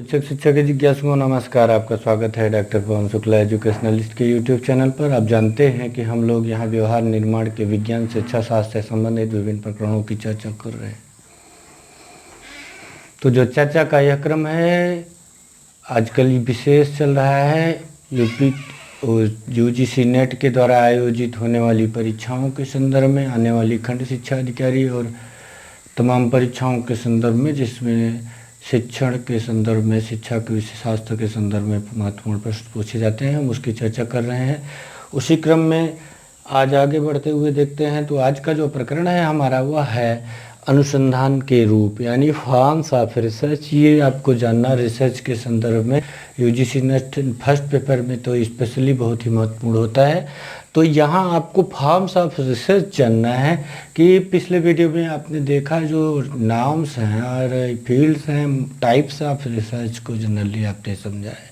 उच्च शिक्षा के जिज्ञासुओं नमस्कार। आपका स्वागत है डॉक्टर पवन शुक्ला एजुकेशनलिस्ट के यूट्यूब चैनल पर। आप जानते हैं कि हम लोग यहाँ व्यवहार निर्माण के विज्ञान शिक्षा शास्त्र से संबंधित विभिन्न प्रकरणों की चर्चा कर रहे हैं। तो जो चर्चा का यह क्रम है आजकल विशेष चल रहा है यूपी यूजीसी नेट के द्वारा आयोजित होने वाली परीक्षाओं के संदर्भ में, आने वाली खंड शिक्षा अधिकारी और तमाम परीक्षाओं के संदर्भ में, जिसमें शिक्षण के संदर्भ में, शिक्षा के विषय शास्त्र के संदर्भ में महत्वपूर्ण प्रश्न पूछे जाते हैं। हम उसकी चर्चा कर रहे हैं। उसी क्रम में आज आगे बढ़ते हुए देखते हैं तो आज का जो प्रकरण है हमारा वह है अनुसंधान के रूप, यानी फॉर्म्स ऑफ रिसर्च। ये आपको जानना रिसर्च के संदर्भ में यूजीसी नेट फर्स्ट पेपर में तो स्पेशली बहुत ही महत्वपूर्ण होता है। तो यहाँ आपको फॉर्म्स ऑफ रिसर्च जानना है कि पिछले वीडियो में आपने देखा जो नाउन्स हैं और फील्ड्स हैं, टाइप्स ऑफ रिसर्च को जनरली आपने समझा है।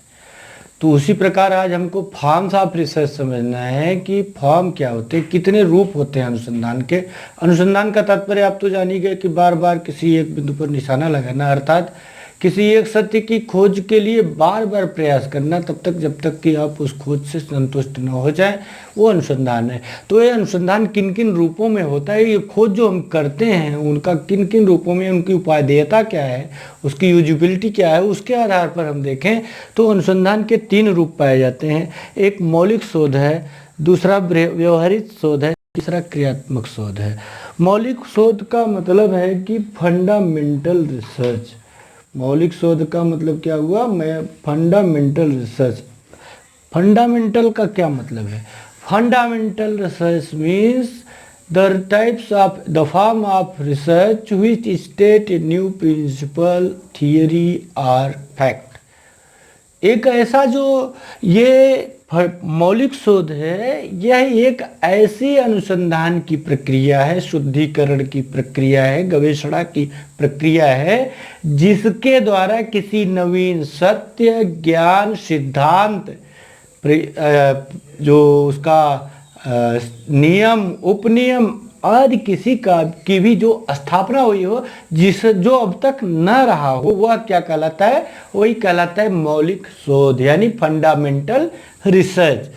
तो उसी प्रकार आज हमको फॉर्म्स ऑफ रिसर्च समझना है कि फॉर्म क्या होते हैं, कितने रूप होते हैं अनुसंधान के। अनुसंधान का तात्पर्य आप तो जान ही गए कि बार बार किसी एक बिंदु पर निशाना लगाना, अर्थात किसी एक सत्य की खोज के लिए बार बार प्रयास करना तब तक जब तक कि आप उस खोज से संतुष्ट न हो जाए, वो अनुसंधान है। तो ये अनुसंधान किन किन रूपों में होता है, ये खोज जो हम करते हैं उनका किन किन रूपों में, उनकी उपादेयता क्या है, उसकी यूजिबिलिटी क्या है, उसके आधार पर हम देखें तो अनुसंधान के 3 रूप पाए जाते हैं। एक मौलिक शोध है, दूसरा व्यवहारिक शोध है, तीसरा क्रियात्मक शोध है। मौलिक शोध का मतलब है कि फंडामेंटल रिसर्च। मौलिक शोध का मतलब क्या हुआ, मैं फंडामेंटल रिसर्च। फंडामेंटल का क्या मतलब है? Fundamental research means the types of the form of research which state a new principle, theory और फैक्ट। एक ऐसा जो ये मौलिक शोध है, यह एक ऐसी अनुसंधान की प्रक्रिया है, शुद्धिकरण की प्रक्रिया है, गवेषणा की प्रक्रिया है, जिसके द्वारा किसी नवीन सत्य, ज्ञान, सिद्धांत, जो उसका नियम, उपनियम आदि किसी का की भी जो स्थापना हुई हो, जो अब तक न रहा हो, वह क्या कहलाता है? वही कहलाता है मौलिक शोध, यानी फंडामेंटल रिसर्च।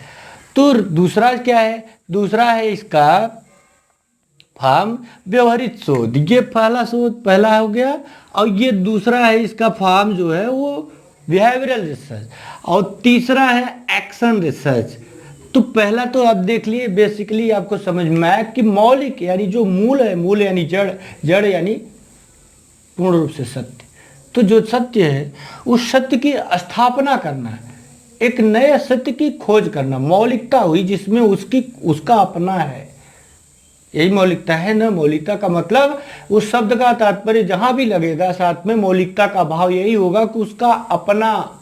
तो दूसरा क्या है? दूसरा है इसका फॉर्म व्यवहारिक शोध। ये पहला शोध पहला हो गया, और ये दूसरा है इसका फॉर्म जो है वो बिहेवियरल रिसर्च, और तीसरा है एक्शन रिसर्च। तो पहला तो आप देख लिए, बेसिकली आपको समझ में आया कि मौलिक यानी जो मूल है, मूल यानी जड़, जड़ यानी पूर्ण रूप से सत्य। तो जो सत्य है उस सत्य की स्थापना करना है, एक नए सत्य की खोज करना। मौलिकता हुई जिसमें उसका अपना है, यही मौलिकता है ना। मौलिकता का मतलब उस शब्द का तात्पर्य जहां भी लगेगा साथ में मौलिकता का भाव यही होगा कि उसका अपना,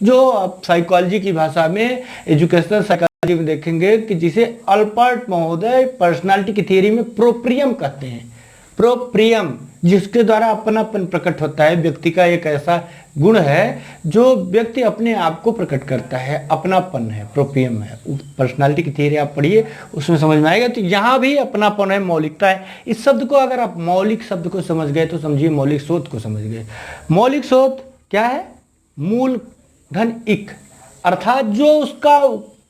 जो आप साइकोलॉजी की भाषा में, एजुकेशनल साइकोलॉजी में देखेंगे कि जिसे अल्पर्ट महोदय पर्सनालिटी की थियरी में प्रोप्रियम कहते हैं। प्रोप्रियम, जिसके द्वारा अपनापन प्रकट होता है। व्यक्ति का एक ऐसा गुण है जो व्यक्ति अपने आप को प्रकट करता है, अपनापन है, प्रोप्रियम है। पर्सनालिटी की थियरी आप पढ़िए, उसमें समझ में आएगा। तो यहाँ भी अपनापन है, मौलिकता है। इस शब्द को अगर आप मौलिक शब्द को समझ गए तो समझिए मौलिक शोध को समझ गए। मौलिक शोध क्या है? मूल धन इक, अर्थात जो उसका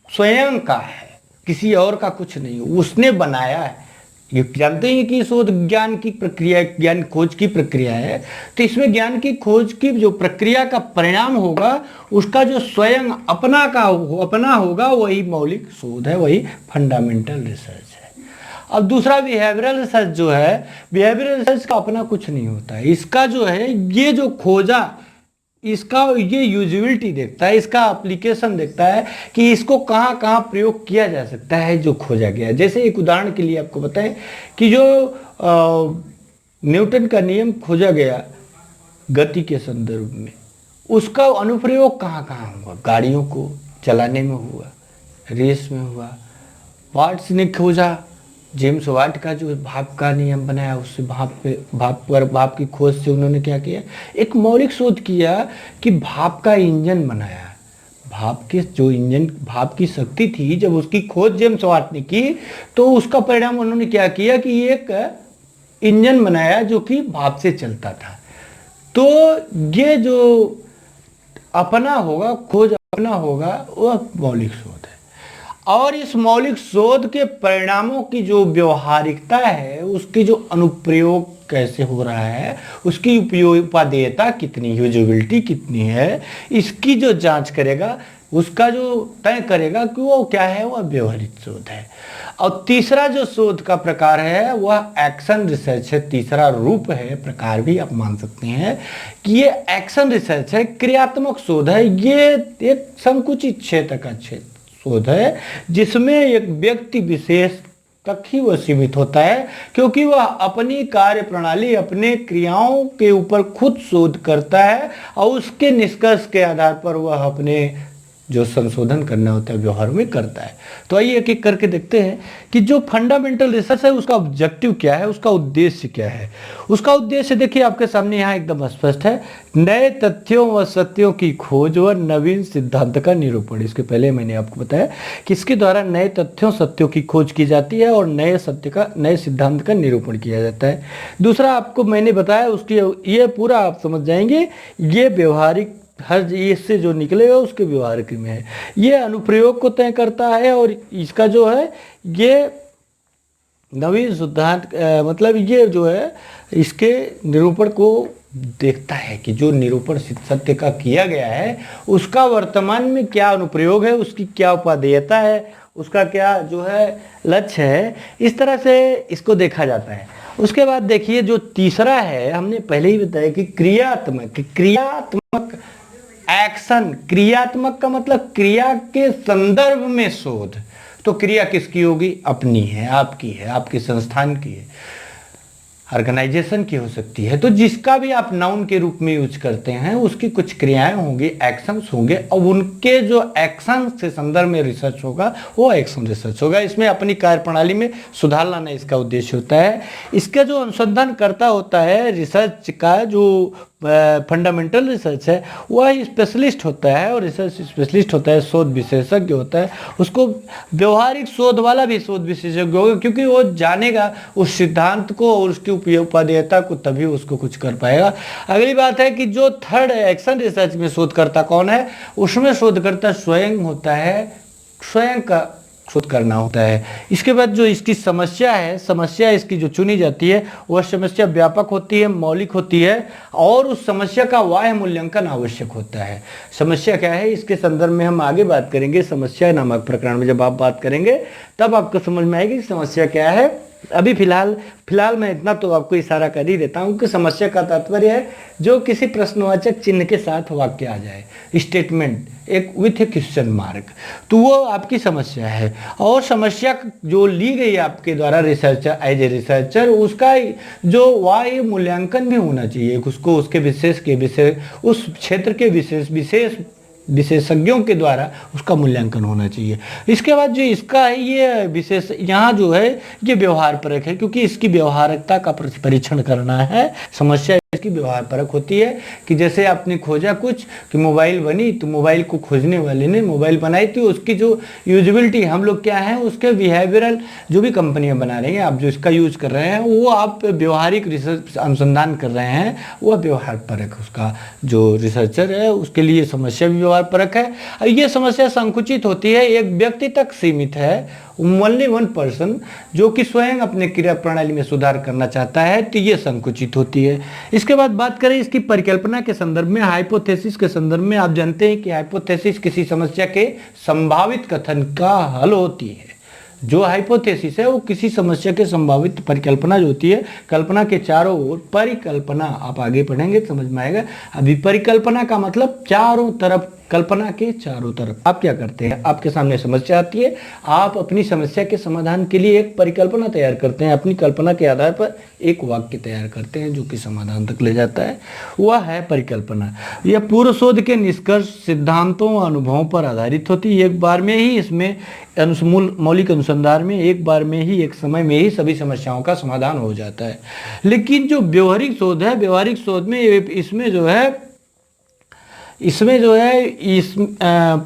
स्वयं का है, किसी और का कुछ नहीं, उसने बनाया है। ये जानते हैं कि शोध ज्ञान की प्रक्रिया, ज्ञान खोज की प्रक्रिया है। तो इसमें ज्ञान की खोज की जो प्रक्रिया का परिणाम होगा, उसका जो स्वयं अपना होगा, वही मौलिक शोध है, वही फंडामेंटल रिसर्च है। अब दूसरा बिहेवियरल रिसर्च जो है, बिहेवियरल रिसर्च का अपना कुछ नहीं होता है। इसका जो है, ये जो खोजा, इसका ये यूजिबिलिटी देखता है, इसका एप्लीकेशन देखता है कि इसको कहाँ कहाँ प्रयोग किया जा सकता है जो खोजा गया है। जैसे एक उदाहरण के लिए आपको बताएं कि जो न्यूटन का नियम खोजा गया गति के संदर्भ में, उसका अनुप्रयोग कहाँ कहाँ हुआ? गाड़ियों को चलाने में हुआ, रेस में हुआ। वाट्स ने खोजा, जेम्स वाट का जो भाप का नियम बनाया, उससे भाप की खोज से उन्होंने क्या किया? एक मौलिक शोध किया कि भाप का इंजन बनाया। भाप के जो इंजन, भाप की शक्ति थी, जब उसकी खोज जेम्स वाट ने की तो उसका परिणाम उन्होंने क्या किया कि एक इंजन बनाया जो कि भाप से चलता था। तो ये जो अपना होगा, खोज अपना होगा, वह मौलिक शोध है। और इस मौलिक शोध के परिणामों की जो व्यवहारिकता है, उसकी जो अनुप्रयोग कैसे हो रहा है, उसकी उपयोगिता कितनी, यूजेबिलिटी कितनी है, इसकी जो जांच करेगा, उसका जो तय करेगा कि वो क्या है, वह व्यवहारिक शोध है। और तीसरा जो शोध का प्रकार है वह एक्शन रिसर्च है। तीसरा रूप है, प्रकार भी आप मान सकते हैं कि ये एक्शन रिसर्च है, क्रियात्मक शोध है। ये एक संकुचित क्षेत्र का शोध है जिसमें एक व्यक्ति विशेष तक ही वह सीमित होता है, क्योंकि वह अपनी कार्य प्रणाली, अपने क्रियाओं के ऊपर खुद शोध करता है और उसके निष्कर्ष के आधार पर वह अपने जो संशोधन करना होता है व्यवहार में करता है। तो आइए एक एक करके देखते हैं कि जो फंडामेंटल रिसर्च है उसका ऑब्जेक्टिव क्या है, उसका उद्देश्य क्या है। उसका उद्देश्य देखिए आपके सामने यहाँ एकदम स्पष्ट है, नए तथ्यों व सत्यों की खोज व नवीन सिद्धांत का निरूपण। इसके पहले मैंने आपको बताया कि इसके द्वारा नए तथ्यों सत्यों की खोज की जाती है और नए सिद्धांत का निरूपण किया जाता है। दूसरा आपको मैंने बताया, उसकी ये पूरा आप समझ जाएंगे, ये व्यवहारिक, हर इससे जो निकलेगा उसके व्यवहारिक में है। ये अनुप्रयोग को तय करता है और इसका जो है ये नवीन सिद्धांत, मतलब ये जो है इसके निरूपण को देखता है कि जो निरूपण सत्य का किया गया है उसका वर्तमान में क्या अनुप्रयोग है, उसकी क्या उपादेयता है, उसका क्या जो है लक्ष्य है। इस तरह से इसको देखा जाता है। उसके बाद देखिए जो तीसरा है, हमने पहले ही बताया कि क्रियात्मक एक्शन। क्रियात्मक का मतलब क्रिया के संदर्भ में शोध। तो क्रिया किसकी होगी? अपनी है, आपकी है, आपके संस्थान की है, ऑर्गेनाइजेशन की हो सकती है। तो जिसका भी आप नाउन के रूप में यूज करते हैं उसकी कुछ क्रियाएं होंगी, एक्शंस होंगे, और उनके जो एक्शन के संदर्भ में रिसर्च होगा वो एक्शन रिसर्च होगा। इसमें अपनी कार्यप्रणाली में सुधार लाना इसका उद्देश्य होता है। इसका जो अनुसंधान करता होता है रिसर्च का, जो फंडामेंटल रिसर्च है, वह स्पेशलिस्ट होता है और रिसर्च स्पेशलिस्ट होता है, शोध विशेषज्ञ होता है। उसको व्यवहारिक शोध वाला भी शोध विशेषज्ञ होगा, क्योंकि वो जानेगा उस सिद्धांत को और उसकी उपादेयता को, तभी उसको कुछ कर पाएगा। अगली बात है कि जो थर्ड एक्शन रिसर्च में शोधकर्ता कौन है, उसमें शोधकर्ता स्वयं होता है, स्वयं का शोध करना होता है। इसके बाद जो इसकी समस्या है, समस्या इसकी जो चुनी जाती है वह समस्या व्यापक होती है, मौलिक होती है, और उस समस्या का बाह्य मूल्यांकन आवश्यक होता है। समस्या क्या है इसके संदर्भ में हम आगे बात करेंगे। समस्या नामक प्रकरण में जब आप बात करेंगे तब आपको समझ में आएगी समस्या क्या है। अभी फिलहाल मैं इतना तो आपको इशारा कर ही देता हूँ कि समस्या का तात्पर्य है जो किसी प्रश्नवाचक चिन्ह के साथ वाक्य आ जाए, स्टेटमेंट एक विथ ए क्वेश्चन मार्क, तो वो आपकी समस्या है। और समस्या जो ली गई आपके द्वारा रिसर्चर, एज ए रिसर्चर, उसका जो वाह्य मूल्यांकन भी होना चाहिए। उसको उसके उस क्षेत्र के विशेषज्ञों के द्वारा उसका मूल्यांकन होना चाहिए। इसके बाद जो इसका है ये विशेष, यहाँ जो है ये व्यवहार परक है, क्योंकि इसकी व्यवहारिकता का परीक्षण करना है। समस्या इसकी व्यवहार परक होती है कि जैसे आपने खोजा कुछ कि मोबाइल बनी, तो मोबाइल को खोजने वाले ने मोबाइल बनाई थी, उसकी जो यूजेबिलिटी, हम लोग क्या है उसके बिहेवियरल, जो भी कंपनियां बना रही हैं, आप जो इसका यूज कर रहे हैं वो आप व्यवहारिक रिसर्च अनुसंधान कर रहे हैं, वह व्यवहार परक उसका जो रिसर्चर है उसके लिए समस्या भी व्यवहार परक है। ये समस्या संकुचित होती है, एक व्यक्ति तक सीमित है, ओनली वन पर्सन, जो कि स्वयं अपने क्रिया प्रणाली में सुधार करना चाहता है, तो ये संकुचित होती है। इसके बाद बात करें इसकी परिकल्पना के संदर्भ में, हाइपोथेसिस के संदर्भ में, आप जानते हैं कि हाइपोथेसिस किसी समस्या के संभावित कथन का हल होती है। जो हाइपोथेसिस है वो किसी समस्या के संभावित परिकल्पना जो होती है, कल्पना के चारों ओर, परिकल्पना आप आगे पढ़ेंगे समझ में आएगा। अभी परिकल्पना का मतलब चारों तरफ, कल्पना के चारों तरफ आप क्या करते हैं, आपके सामने समस्या आती है, आप अपनी समस्या के समाधान के लिए एक परिकल्पना तैयार करते हैं, अपनी कल्पना के आधार पर एक वाक्य तैयार करते हैं जो कि समाधान तक ले जाता है, वह है परिकल्पना। यह पूर्व शोध के निष्कर्ष, सिद्धांतों व अनुभवों पर आधारित होती है। एक बार में ही इसमें मौलिक अनुसंधान में एक बार में ही, एक समय में ही सभी समस्याओं का समाधान हो जाता है। लेकिन जो व्यवहारिक शोध है, व्यवहारिक शोध में इसमें जो है इस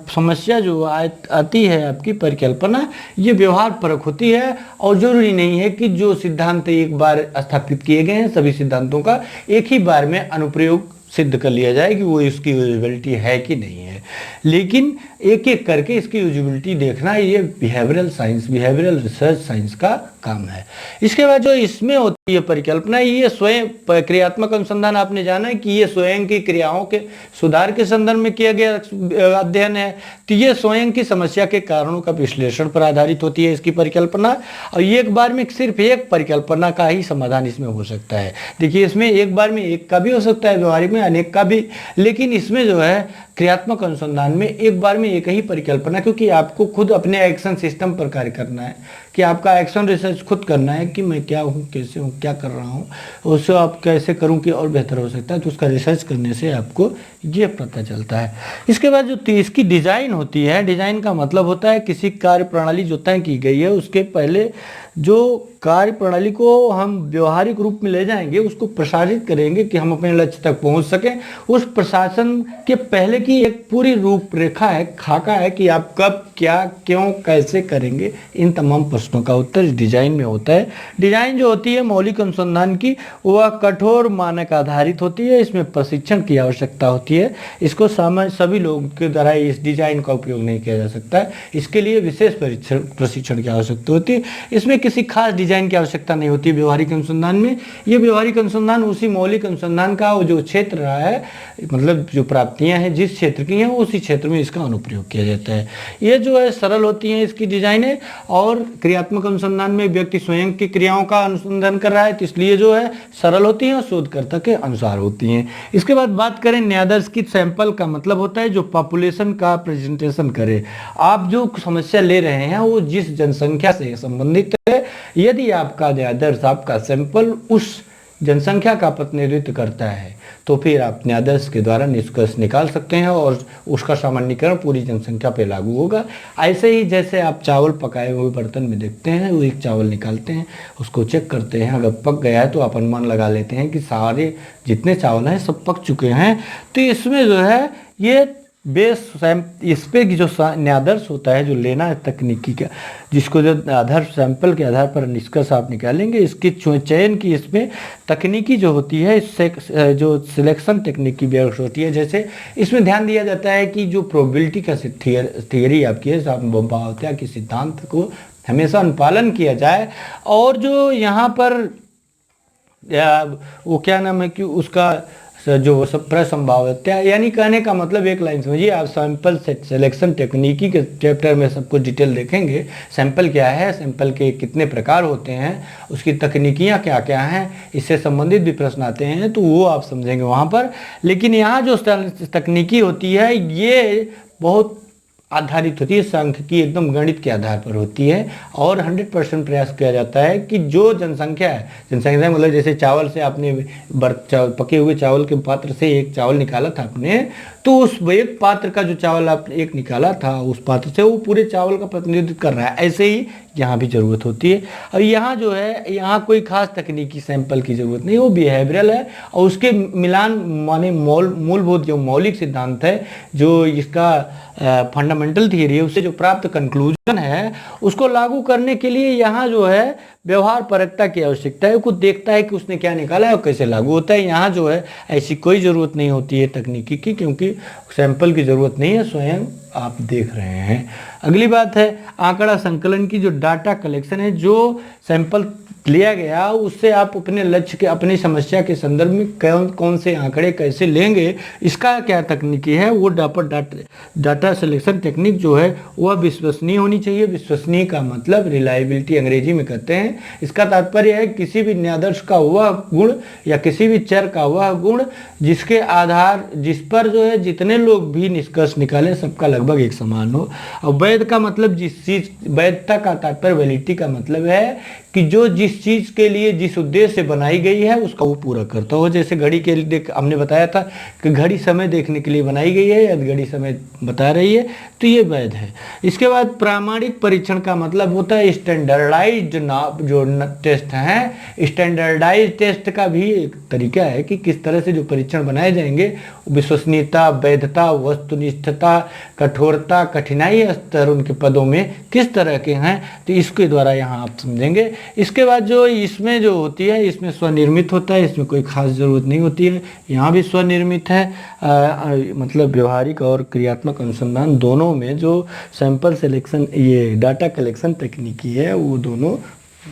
समस्या जो आती है आपकी परिकल्पना, ये व्यवहार परक होती है, और जरूरी नहीं है कि जो सिद्धांत एक बार स्थापित किए गए हैं सभी सिद्धांतों का एक ही बार में अनुप्रयोग सिद्ध कर लिया जाए कि वो इसकी यूजिबिलिटी है कि नहीं है। लेकिन एक एक करके इसकी यूजिबिलिटी देखना ये behavioural science, behavioural research science का काम है। इसके बाद जो इसमें होती है परिकल्पना, ये स्वयं क्रियात्मक अनुसंधान आपने जाना है कि ये स्वयं की क्रियाओं के सुधार के संदर्भ में किया गया अध्ययन है। तो ये स्वयं की समस्या के कारणों का विश्लेषण पर आधारित होती है इसकी परिकल्पना, और एक बार में सिर्फ एक परिकल्पना का ही समाधान इसमें हो सकता है। देखिए इसमें एक बार में एक का भी हो सकता है, व्यवहारिक में अनेक का भी, लेकिन इसमें जो है क्रियात्मक अनुसंधान में एक बार में एक ही परिकल्पना, क्योंकि आपको खुद अपने एक्शन सिस्टम पर कार्य करना है, कि आपका एक्शन रिसर्च खुद करना है कि मैं क्या हूँ, कैसे हूँ, क्या कर रहा हूँ, उससे आप कैसे करूँ कि और बेहतर हो सकता है। तो उसका रिसर्च करने से आपको ये पता चलता है। इसके बाद जो इसकी डिज़ाइन होती है, डिज़ाइन का मतलब होता है किसी कार्य प्रणाली जो तय की गई है उसके पहले जो कार्य प्रणाली को हम व्यवहारिक रूप में ले जाएंगे, उसको प्रसारित करेंगे कि हम अपने लक्ष्य तक पहुंच सकें। उस प्रशासन के पहले की एक पूरी रूपरेखा है, खाका है कि आप कब, क्या, क्यों, कैसे करेंगे। इन तमाम प्रश्नों का उत्तर इस डिजाइन में होता है। डिजाइन जो होती है मौलिक अनुसंधान की, वह कठोर मानक आधारित होती है। इसमें प्रशिक्षण की आवश्यकता होती है। इसको सभी लोगों के द्वारा इस डिजाइन का उपयोग नहीं किया जा सकता है। इसके लिए विशेष प्रशिक्षण की आवश्यकता होती है। इसमें किसी खास डिजाइन की आवश्यकता नहीं होती व्यवहारिक अनुसंधान में। ये व्यवहारिक अनुसंधान उसी मौलिक अनुसंधान का जो क्षेत्र रहा है, मतलब जो प्राप्तियां हैं जिस क्षेत्र की हैं उसी क्षेत्र में इसका अनुप्रयोग किया जाता है। ये जो है सरल होती हैं इसकी डिजाइनें, और क्रियात्मक अनुसंधान में व्यक्ति स्वयं की क्रियाओं का अनुसंधान कर रहा है, तो इसलिए जो है सरल होती हैं और शोधकर्ता के अनुसार होती हैं। इसके बाद बात करें न्यायाधीश की, सैंपल का मतलब होता है जो पॉपुलेशन का प्रेजेंटेशन करे। आप जो समस्या ले रहे हैं वो जिस जनसंख्या से संबंधित है, यदि आपका न्यायाधीश, आपका सैंपल उस जनसंख्या का प्रतिनिधित्व करता है तो फिर आप न्यायाधीश के द्वारा निष्कर्ष निकाल सकते हैं और उसका सामान्यीकरण पूरी जनसंख्या पे लागू होगा। ऐसे ही जैसे आप चावल पकाए हुए बर्तन में देखते हैं, वो एक चावल निकालते हैं, उसको चेक करते हैं, अगर पक गया है तो आप अनुमान लगा लेते हैं कि सारे जितने चावल हैं सब पक चुके हैं। तो इसमें जो है ये इस पे जो न्यायाधीश होता है, जो लेना है तकनीकी का, जिसको जो आधार सैंपल के आधार पर निष्कर्ष आप निकालेंगे, इसकी चयन की इसमें तकनीकी जो होती है, इससे जो सिलेक्शन टेक्निक की व्यवस्था होती है। जैसे इसमें ध्यान दिया जाता है कि जो प्रोबेबिलिटी का थियरी आपकी है, संभाव्यता के सिद्धांत को हमेशा अनुपालन किया जाए। और जो यहाँ पर वो क्या नाम है कि उसका जो प्रसंभाव्यता, यानी कहने का मतलब एक लाइन समझिए, आप सैंपल सिलेक्शन टेक्निकी के चैप्टर में सब कुछ डिटेल देखेंगे। सैंपल क्या है, सैंपल के कितने प्रकार होते हैं, उसकी तकनीकियाँ क्या क्या हैं, इससे संबंधित भी प्रश्न आते हैं, तो वो आप समझेंगे वहाँ पर। लेकिन यहाँ जो तकनीकी होती है ये बहुत आधारित होती है, सांख्यिकी एकदम गणित के आधार पर होती है, और 100% प्रयास किया जाता है कि जो जनसंख्या है, जनसंख्या मतलब जैसे चावल से आपने पके हुए चावल के पात्र से एक चावल निकाला था आपने, तो उस एक पात्र का जो चावल आपने एक निकाला था उस पात्र से वो पूरे चावल का प्रतिनिधित्व कर रहा है। ऐसे ही यहाँ भी ज़रूरत होती है। और यहाँ जो है, यहाँ कोई खास तकनीकी सैंपल की ज़रूरत नहीं, वो बिहेवियरल है, और उसके मिलान माने मूलभूत जो मौलिक सिद्धांत है, जो इसका फंडामेंटल थियरी है, उससे जो प्राप्त कंक्लूजन है उसको लागू करने के लिए यहाँ जो है व्यवहार परकता की आवश्यकता है। वो देखता है कि उसने क्या निकाला है और कैसे लागू होता है। यहाँ जो है ऐसी कोई ज़रूरत नहीं होती है तकनीकी की, क्योंकि सैंपल की ज़रूरत नहीं है, स्वयं आप देख रहे हैं। अगली बात है आंकड़ा संकलन की। जो डाटा कलेक्शन है, जो सैंपल लिया गया उससे आप अपने लक्ष्य के, अपनी समस्या के संदर्भ में कौन से आंकड़े कैसे लेंगे, इसका क्या तकनीकी है, वो डाटा सिलेक्शन टेक्निक जो है वह विश्वसनीय होनी चाहिए। विश्वसनीय का मतलब रिलायबिलिटी अंग्रेजी में कहते हैं। इसका तात्पर्य है किसी भी न्यायाधीश का वह गुण या किसी भी चर का वह गुण जिसके आधार, जिस पर जो है जितने लोग भी निष्कर्ष निकालें सबका लगभग एक समान हो। और वैध का मतलब जिस चीज, वैधता का तात्पर्य, वैलिडिटी का मतलब है कि जो जिस चीज के लिए, जिस उद्देश्य से बनाई गई है उसका वो पूरा करता हो। जैसे घड़ी के लिए हमने बताया था कि घड़ी समय देखने के लिए बनाई गई है, यदि घड़ी समय बता रही है तो ये वैध है। इसके बाद प्रामाणिक परीक्षण का मतलब होता है स्टैंडर्डाइज्ड जो टेस्ट हैं। स्टैंडर्डाइज्ड टेस्ट का भी एक तरीका है कि किस तरह से जो परीक्षण बनाए जाएंगे, विश्वसनीयता, वैधता, वस्तुनिष्ठता, कठोरता, कठिनाई स्तर उनके पदों में किस तरह के हैं, तो इसके द्वारा यहाँ आप समझेंगे। इसके बाद जो इसमें जो होती है, इसमें स्वनिर्मित होता है, इसमें कोई खास ज़रूरत नहीं होती है। यहाँ भी स्वनिर्मित है, मतलब व्यवहारिक और क्रियात्मक अनुसंधान दोनों में जो सैंपल सिलेक्शन, ये डाटा कलेक्शन तकनीकी है, वो दोनों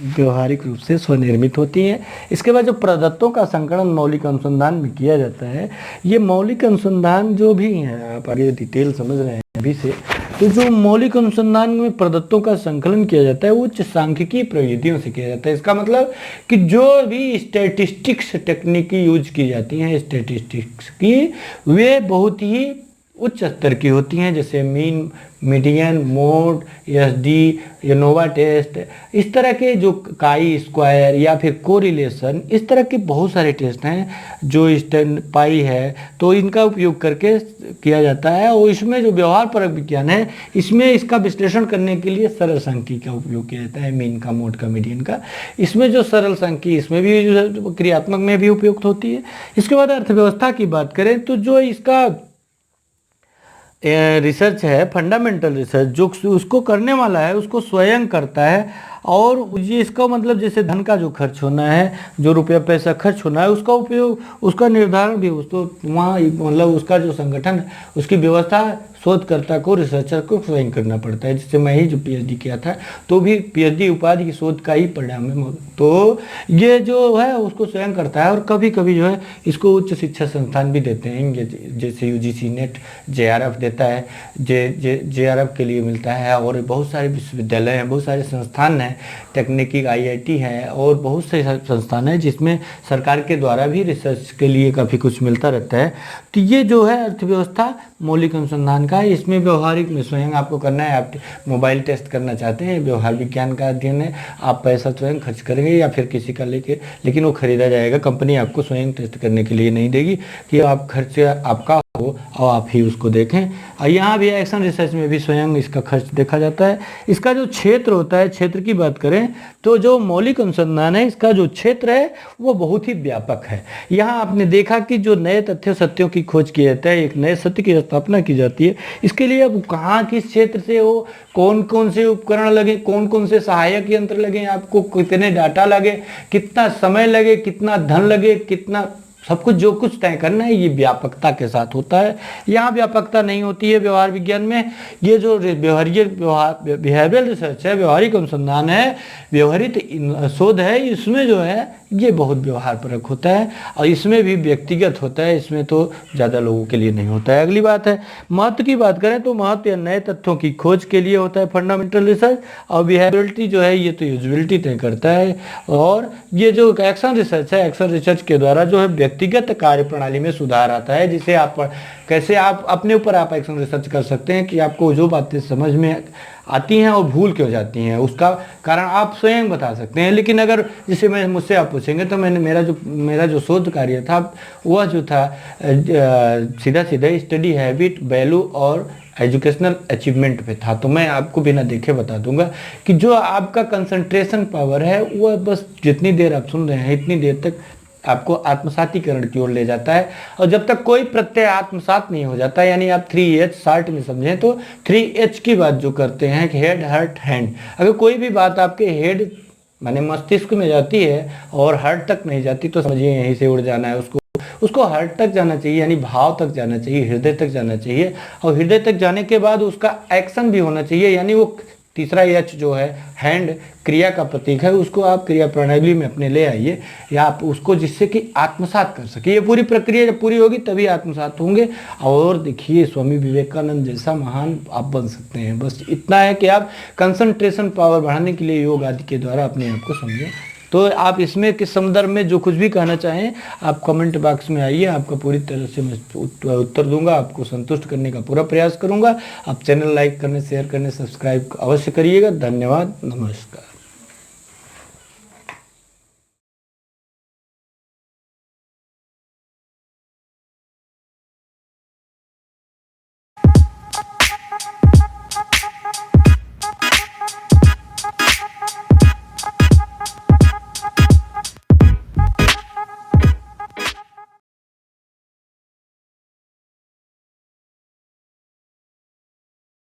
व्यवहारिक रूप से स्वनिर्मित होती हैं। इसके बाद जो प्रदत्तों का संकलन मौलिक अनुसंधान में किया जाता है, ये मौलिक अनुसंधान जो भी है, आप आगे डिटेल समझ रहे हैं अभी से, तो जो मौलिक अनुसंधान में प्रदत्तों का संकलन किया जाता है वो उच्च सांख्यिकीय प्रविधियों से किया जाता है। इसका मतलब कि जो भी स्टैटिस्टिक्स टेक्निक यूज की जाती हैं स्टैटिस्टिक्स की, वे बहुत ही उच्च स्तर की होती हैं, जैसे mean, median, mode, SD, ANOVA test, इस तरह के जो काई स्क्वायर या फिर कोरिलेशन, इस तरह के बहुत सारे टेस्ट हैं जो स्टैंड पाई है, तो इनका उपयोग करके किया जाता है। और इसमें जो व्यवहार परक विज्ञान है, इसमें इसका विश्लेषण करने के लिए सरल सांख्यिकी का उपयोग किया जाता है, मीन का, मोड का, मीडियन का। इसमें जो सरल सांख्यिकी, इसमें भी जो क्रियात्मक में भी उपयुक्त होती है। इसके बाद अर्थव्यवस्था की बात करें तो जो इसका रिसर्च है, फंडामेंटल रिसर्च, जो उसको करने वाला है उसको स्वयं करता है। और ये इसका मतलब जैसे धन का जो खर्च होना है, जो रुपया पैसा खर्च होना है, उसका उपयोग, उसका निर्धारण भी तो वहाँ मतलब उसका जो संगठन, उसकी व्यवस्था शोधकर्ता को, रिसर्चर को स्वयं करना पड़ता है। जिससे मैं ही जो पीएचडी किया था, तो भी पीएचडी उपाधि की शोध का ही परिणाम है। तो ये जो है उसको स्वयं करता है। और कभी कभी जो है इसको उच्च शिक्षा संस्थान भी देते हैं, जैसे यूजीसी नेट, जेआरएफ देता है, जेआरएफ के लिए मिलता है। और बहुत सारे विश्वविद्यालय हैं, बहुत सारे संस्थान हैं, तकनीकी आईआईटी है, और बहुत से संस्थान हैं जिसमें सरकार के द्वारा भी रिसर्च के लिए काफ़ी कुछ मिलता रहता है। तो ये जो है अर्थव्यवस्था मौलिक अनुसंधान का है। इसमें व्यवहारिक में स्वयं आपको करना है। आप मोबाइल टेस्ट करना चाहते हैं, व्यवहार विज्ञान का अध्ययन है, आप पैसा स्वयं खर्च करेंगे या फिर किसी का लेके, लेकिन वो खरीदा जाएगा, कंपनी आपको स्वयं टेस्ट करने के लिए नहीं देगी कि आप खर्च आपका हो और आप ही उसको देखें। और यहाँ भी एक्शन रिसर्च में भी स्वयं इसका खर्च देखा जाता है। इसका जो क्षेत्र होता है, क्षेत्र की बात करें तो जो मौलिक अनुसंधान है, इसका जो क्षेत्र है वो बहुत ही व्यापक है। यहाँ आपने देखा कि जो नए तथ्य सत्यों की खोज की जाता है, एक नए सत्य की स्थापना की जाती है। इसके लिए अब कहाँ, किस क्षेत्र से हो, कौन कौन से उपकरण लगे, कौन कौन से सहायक यंत्र लगे, आपको कितने डाटा लगे, कितना समय लगे, कितना धन लगे, कितना सब कुछ जो कुछ तय करना है, ये व्यापकता के साथ होता है। यहाँ व्यापकता नहीं होती है व्यवहार विज्ञान में। ये जो बिहेवियरल रिसर्च है, व्यवहारिक अनुसंधान है, व्यवहारिक शोध है, इसमें जो है ये बहुत व्यवहार परक होता है और इसमें भी व्यक्तिगत होता है, इसमें तो ज़्यादा लोगों के लिए नहीं होता है। अगली बात है महत्व की बात करें तो महत्व या नए तथ्यों की खोज के लिए होता है फंडामेंटल रिसर्च, और बिहेवियरलिटी जो है ये तो यूजबिलिटी तय करता है। और ये जो एक्शन रिसर्च है, एक्शन रिसर्च के द्वारा जो है व्यक्तिगत कार्य प्रणाली में सुधार आता है, जिसे आप कैसे आप अपने ऊपर आप एक्शन रिसर्च कर सकते हैं कि आपको जो बातें समझ में आती हैं और भूल क्यों जाती हैं, उसका कारण आप स्वयं बता सकते हैं। लेकिन अगर जैसे मैं मुझसे आप पूछेंगे तो मैंने मेरा जो शोध कार्य था वह जो था सीधा सीधा स्टडी हैबिट, वैल्यू और एजुकेशनल अचीवमेंट पे था। तो मैं आपको बिना देखे बता दूंगा कि जो आपका कंसंट्रेशन पावर है वह बस जितनी देर आप सुन रहे हैं इतनी देर तक आपको आत्मसातीकरण की ओर ले जाता है। और जब तक कोई प्रत्यय आत्मसात नहीं हो जाता, यानी आप 3H शार्ट में समझें तो 3H की बात जो करते हैं कि हेड, हार्ट, हैंड। अगर कोई भी बात आपके हेड माने मस्तिष्क में जाती है और हार्ट तक नहीं जाती तो समझिए यहीं से उड़ जाना है। उसको हार्ट तक जाना चाहिए, यानी भाव तक जाना चाहिए, हृदय तक जाना चाहिए। और हृदय तक जाने के बाद उसका एक्शन भी होना चाहिए, यानी वो तीसरा एच जो है हैंड, क्रिया का प्रतीक है, उसको आप क्रिया प्रणाली में अपने ले आइए, या आप उसको जिससे कि आत्मसात कर सके। ये पूरी प्रक्रिया जब पूरी होगी तभी आत्मसात होंगे। और देखिए स्वामी विवेकानंद जैसा महान आप बन सकते हैं। बस इतना है कि आप कंसंट्रेशन पावर बढ़ाने के लिए योग आदि के द्वारा अपने आप को समझें। तो आप इसमें किस संदर्भ में जो कुछ भी कहना चाहें आप कमेंट बॉक्स में आइए, आपका पूरी तरह से मैं उत्तर दूंगा, आपको संतुष्ट करने का पूरा प्रयास करूंगा। आप चैनल लाइक करने, शेयर करने, सब्सक्राइब अवश्य करिएगा। धन्यवाद, नमस्कार।